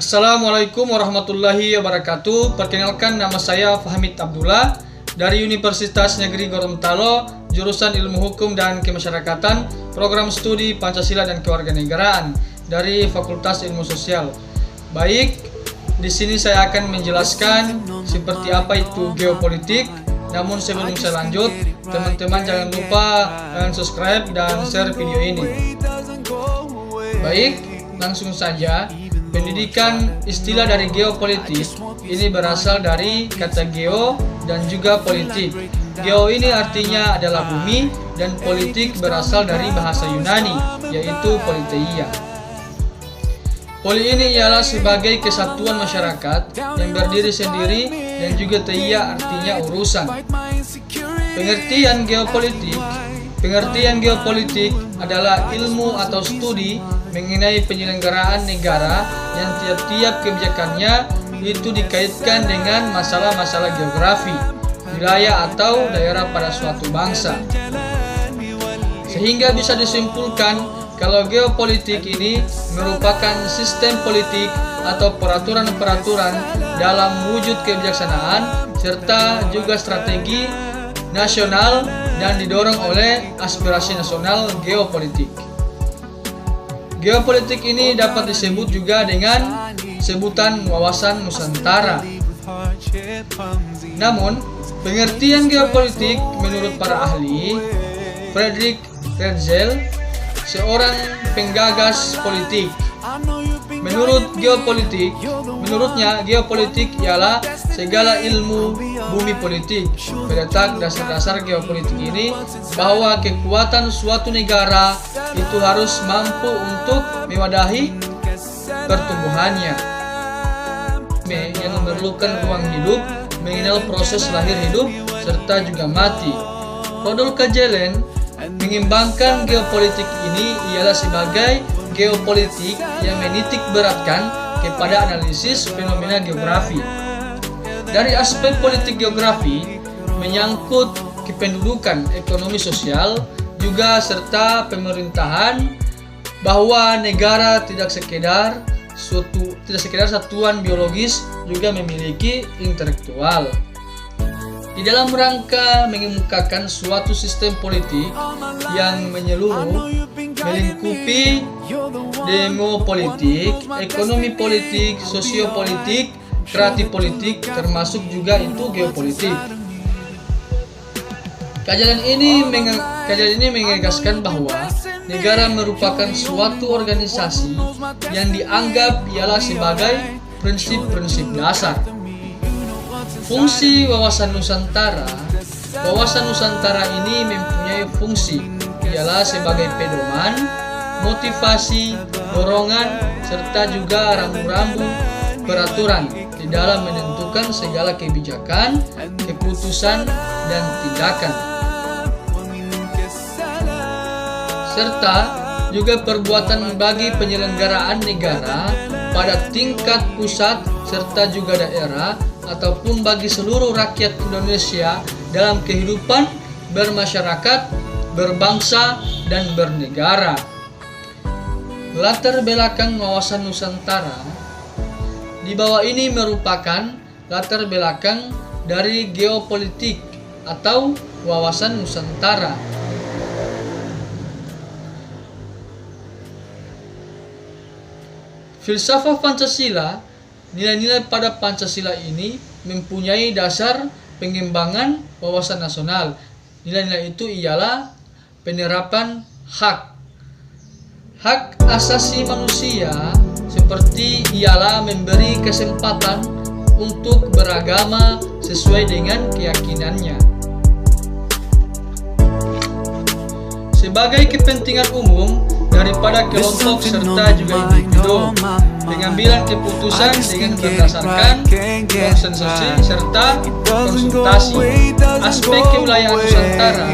Assalamualaikum warahmatullahi wabarakatuh. Perkenalkan, nama saya Fahmi Abdullah dari Universitas Negeri Gorontalo, jurusan Ilmu Hukum dan Kemasyarakatan, program studi Pancasila dan Kewarganegaraan dari Fakultas Ilmu Sosial. Baik, di sini saya akan menjelaskan seperti apa itu geopolitik. Namun sebelum saya lanjut, teman-teman jangan lupa subscribe dan share video ini. Baik, langsung saja. Pendidikan istilah dari geopolitik ini berasal dari kata geo dan juga politik. Geo ini artinya adalah bumi dan politik berasal dari bahasa Yunani, yaitu politeia. Poli ini ialah sebagai kesatuan masyarakat yang berdiri sendiri dan juga teia artinya urusan. Pengertian geopolitik adalah ilmu atau studi mengenai penyelenggaraan negara yang tiap-tiap kebijakannya itu dikaitkan dengan masalah-masalah geografi, wilayah atau daerah pada suatu bangsa. Sehingga bisa disimpulkan kalau geopolitik ini merupakan sistem politik atau peraturan-peraturan dalam wujud kebijaksanaan serta juga strategi nasional dan didorong oleh aspirasi nasional geopolitik. Geopolitik ini dapat disebut juga dengan sebutan wawasan Nusantara. Namun, pengertian geopolitik menurut para ahli, Friedrich Hetzel, seorang penggagas politik, menurutnya geopolitik ialah segala ilmu bumi politik. Berletak dasar-dasar geopolitik ini bahwa kekuatan suatu negara itu harus mampu untuk mewadahi pertumbuhannya, yang memerlukan ruang hidup, mengenal proses lahir hidup serta juga mati. Rodolphe Kajelen mengembangkan geopolitik ini ialah sebagai geopolitik yang menitik beratkan kepada analisis fenomena geografi. Dari aspek politik geografi menyangkut kependudukan ekonomi sosial juga serta pemerintahan, bahwa negara tidak sekedar satuan biologis, juga memiliki intelektual. Di dalam rangka mengemukakan suatu sistem politik yang menyeluruh, melingkupi demopolitik, ekonomi politik, sosiopolitik, kreatif politik, termasuk juga itu geopolitik. Kajian ini menegaskan bahwa negara merupakan suatu organisasi yang dianggap ialah sebagai prinsip-prinsip dasar. Fungsi wawasan Nusantara ini mempunyai fungsi ialah sebagai pedoman, motivasi, dorongan, serta juga rambu-rambu peraturan di dalam menentukan segala kebijakan, keputusan, dan tindakan, serta juga perbuatan bagi penyelenggaraan negara pada tingkat pusat serta juga daerah ataupun bagi seluruh rakyat Indonesia dalam kehidupan bermasyarakat, berbangsa, dan bernegara. Latar belakang wawasan Nusantara di bawah ini merupakan latar belakang dari geopolitik atau wawasan Nusantara. Filsafat Pancasila, nilai-nilai pada Pancasila ini mempunyai dasar pengembangan wawasan nasional. Nilai-nilai itu ialah penerapan hak asasi manusia, seperti ialah memberi kesempatan untuk beragama sesuai dengan keyakinannya. Sebagai kepentingan umum daripada kelompok serta juga individu, pengambilan keputusan dengan berdasarkan konsensus serta konsultasi. Aspek kewilayahan Nusantara,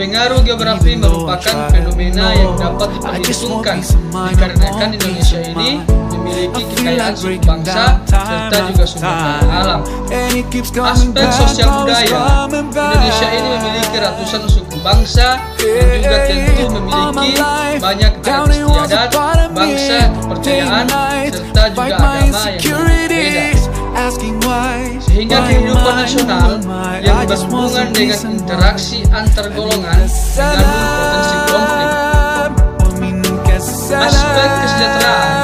pengaruh geografi merupakan fenomena yang dapat diperhitungkan dikarenakan Indonesia ini memiliki kekayaan suku bangsa serta juga sumber daya alam. Aspek sosial budaya, Indonesia ini memiliki ratusan suku bangsa yang juga tentu memiliki banyak adat istiadat, bangsa, kepercayaan, serta juga agama yang berbeda. Sehingga kehidupan nasional yang berhubungan dengan interaksi antar golongan mengandung potensi konflik. Aspek kesejahteraan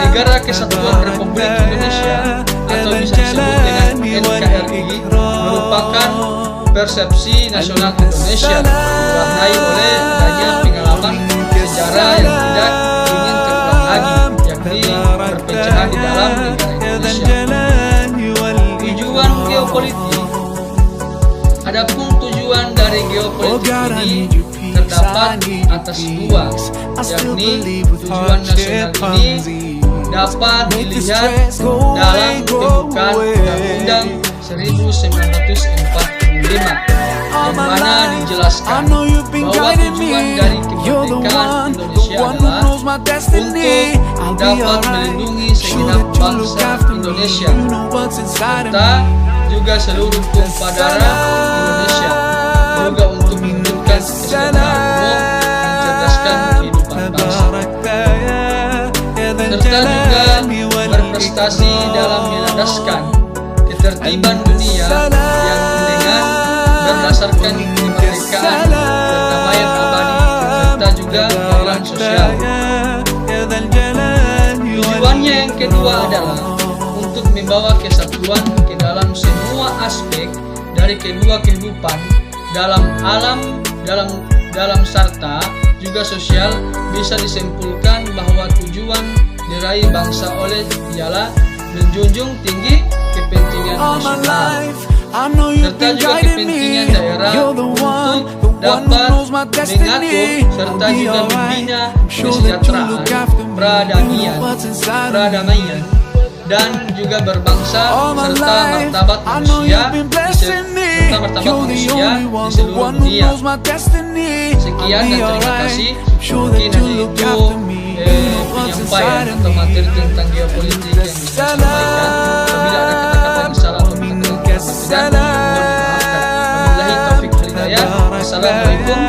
Negara Kesatuan Republik Indonesia atau bisa disebut dengan NKRI merupakan persepsi nasional Indonesia diwarnai oleh adanya pengalaman sejarah yang tidak ingin terulang lagi, yakni perpecahan di dalam negara Indonesia. Tujuan geopolitik. Adapun tujuan dari geopolitik ini terdapat atas dua, yakni tujuan nasional ini dapat dilihat dalam pembukaan Undang-Undang 1945 yang mana dijelaskan bahwa tujuan dari kemerdekaan Indonesia adalah untuk dapat melindungi segenap bangsa Indonesia serta juga seluruh tumpah darah Indonesia, juga untuk mewujudkan kesejahteraan umum dan mencerdaskan kehidupan bangsa, serta juga berprestasi dalam melandaskan ketertiban dunia yang dengan berdasarkan kemerdekaan, perdamaian abadi, serta juga keadilan sosial. Tujuannya yang kedua adalah untuk membawa kesatuan ke dalam semua aspek dari kedua kehidupan dalam alam, dalam serta juga sosial. Bisa disimpulkan bahwa tujuan diraih bangsa oleh ialah menjunjung tinggi kepentingan nasional serta juga kepentingan daerah untuk dapat mengatur serta juga membina kesejahteraan, perdamaian dan juga berbangsa serta martabat manusia di seluruh dunia. Sekian dan terima kasih. Mungkin hanya itu penyampaian atau materi tentang geopolitik yang bisa saya sampaikan. Apabila ada kata-kata yang salah atau kata-kata yang tidak, mohon dimaafkan. Wabillahi taufiq wal hidayah. Assalamualaikum